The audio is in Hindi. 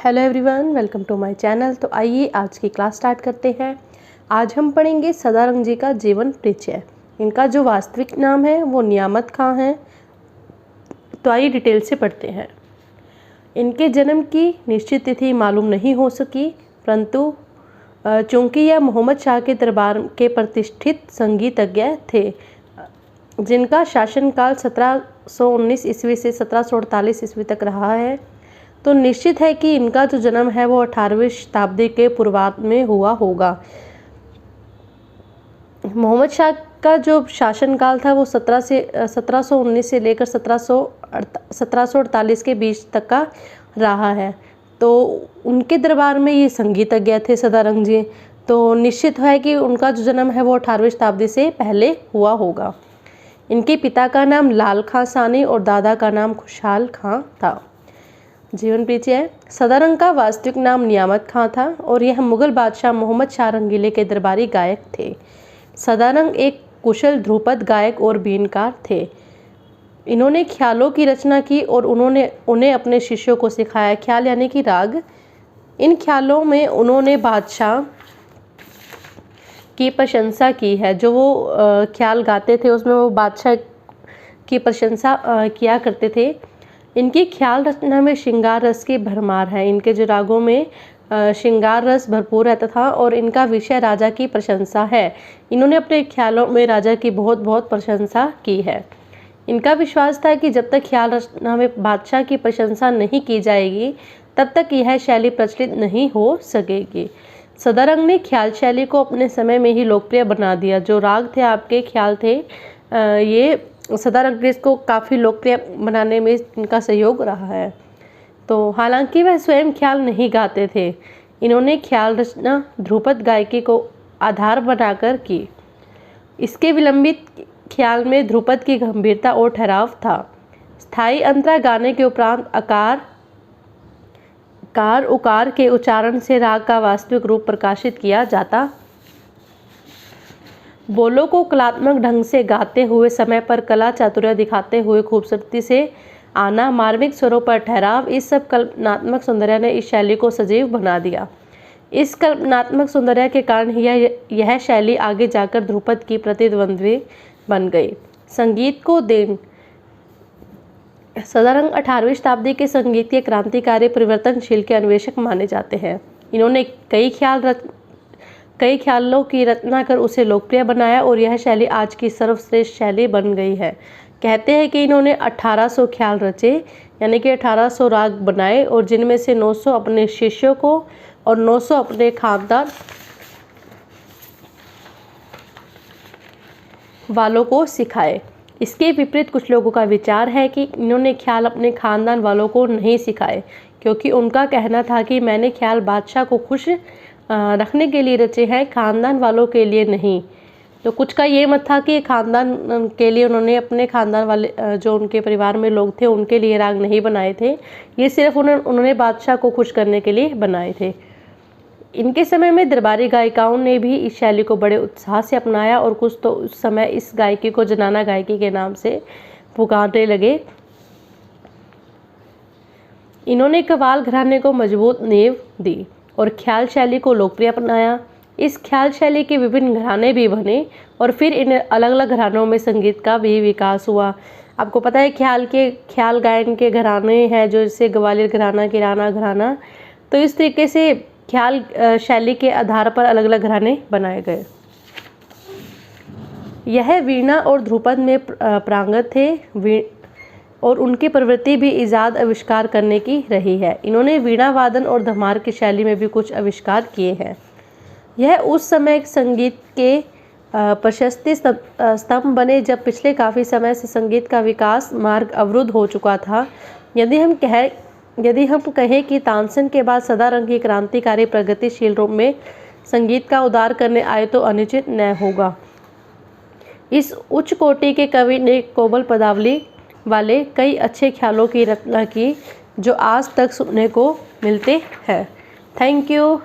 Hello everyone, welcome to my channel. तो आइए आज की क्लास स्टार्ट करते हैं। आज हम पढ़ेंगे सदारंग जी का जीवन परिचय। इनका जो वास्तविक नाम है वो नियामत खां है। तो आइए डिटेल से पढ़ते हैं। इनके जन्म की निश्चित तिथि मालूम नहीं हो सकी, परंतु चूंकि यह मोहम्मद शाह के दरबार के प्रतिष्ठित संगीतज्ञ थे, जिनका शासनकाल 1719 ईस्वी से 1748 ईस्वी तक रहा है, तो निश्चित है कि इनका जो जन्म है वो 18वीं शताब्दी के पूर्वार्ध में हुआ होगा। मोहम्मद शाह का जो शासनकाल था वो 1719 से लेकर 1748 के बीच तक का रहा है। तो उनके दरबार में ये संगीतज्ञ थे सदारंग जी। तो निश्चित है कि उनका जो जन्म है वो 18वीं शताब्दी से पहले हुआ होगा। इनके पिता का नाम लाल खां सानी और दादा का नाम खुशहाल खां था। जीवन परिचय। सदारंग का वास्तविक नाम नियामत खां था और यह मुगल बादशाह मोहम्मद शाह रंगीले के दरबारी गायक थे। सदारंग एक कुशल ध्रुपद गायक और बीनकार थे। इन्होंने ख्यालों की रचना की और उन्हें अपने शिष्यों को सिखाया। ख्याल यानी कि राग। इन ख्यालों में उन्होंने बादशाह की प्रशंसा की है। जो वो ख्याल गाते थे उसमें वो बादशाह की प्रशंसा किया करते थे। इनकी ख्याल रचना में श्रृंगार रस की भरमार है। इनके जो रागों में श्रृंगार रस भरपूर रहता था और इनका विषय राजा की प्रशंसा है। इन्होंने अपने ख्यालों में राजा की बहुत प्रशंसा की है। इनका विश्वास था कि जब तक ख्याल रचना में बादशाह की प्रशंसा नहीं की जाएगी तब तक यह शैली प्रचलित नहीं हो सकेगी। सदारंग ने ख्याल शैली को अपने समय में ही लोकप्रिय बना दिया। जो राग थे आपके ख्याल थे, ये सदारंग को काफ़ी लोकप्रिय बनाने में इनका सहयोग रहा है। तो हालांकि वह स्वयं ख्याल नहीं गाते थे, इन्होंने ख्याल रचना ध्रुपद गायकी को आधार बनाकर की। इसके विलंबित ख्याल में ध्रुपद की गंभीरता और ठहराव था। स्थायी अंतरा गाने के उपरांत कार उकार के उच्चारण से राग का वास्तविक रूप प्रकाशित किया जाता। बोलों को कलात्मक ढंग से गाते हुए समय पर कला चातुर्य दिखाते हुए खूबसूरती से आना, मार्मिक स्वरों पर ठहराव, इस सब कल्पनात्मक सौंदर्य ने इस शैली को सजीव बना दिया। इस कल्पनात्मक सौंदर्य के कारण यह शैली आगे जाकर ध्रुपद की प्रतिद्वंद्वी बन गई। संगीत को देन। सदारंग 18वीं शताब्दी के संगीत के क्रांतिकारी परिवर्तनशील के अन्वेषक माने जाते हैं। इन्होंने कई ख्यालों की रचना कर उसे लोकप्रिय बनाया और यह शैली आज की सर्वश्रेष्ठ शैली बन गई है। कहते हैं कि इन्होंने 1800 ख्याल रचे, यानी कि 1800 राग बनाए और जिनमें से 900 अपने शिष्यों को और 900 अपने खानदान वालों को सिखाए। इसके विपरीत कुछ लोगों का विचार है कि इन्होंने ख्याल अपने खानदान वालों को नहीं सिखाए, क्योंकि उनका कहना था कि मैंने ख्याल बादशाह को खुश रखने के लिए रचे हैं, खानदान वालों के लिए नहीं। तो कुछ का ये मत था कि खानदान के लिए उन्होंने अपने खानदान वाले जो उनके परिवार में लोग थे उनके लिए राग नहीं बनाए थे, ये सिर्फ उन्होंने बादशाह को खुश करने के लिए बनाए थे। इनके समय में दरबारी गायिकाओं ने भी इस शैली को बड़े उत्साह से अपनाया और कुछ तो उस समय इस गायकी को जनाना गायकी के नाम से पुकारने लगे। इन्होंने कव्वाल घराने को मजबूत नींव दी और ख्याल शैली को लोकप्रिय बनाया। इस ख्याल शैली के विभिन्न घराने भी बने और फिर इन अलग अलग घरानों में संगीत का भी विकास हुआ। आपको पता है ख्याल गायन के घराने हैं, जो जैसे ग्वालियर घराना, किराना घराना। तो इस तरीके से ख्याल शैली के आधार पर अलग अलग घराने बनाए गए। यह वीणा और ध्रुपद में प्रांगत थे और उनकी प्रवृत्ति भी इजाद आविष्कार करने की रही है। इन्होंने वीणा वादन और धमार की शैली में भी कुछ आविष्कार किए हैं। यह उस समय संगीत के प्रशस्ति स्तंभ बने जब पिछले काफ़ी समय से संगीत का विकास मार्ग अवरुद्ध हो चुका था। यदि हम कहें कि तानसेन के बाद सदारंग की क्रांतिकारी प्रगतिशील रूप में संगीत का उद्धार करने आए तो अनुचित न होगा। इस उच्च कोटि के कवि ने कोमल पदावली वाले कई अच्छे ख्यालों की रचना की जो आज तक सुनने को मिलते हैं। Thank you.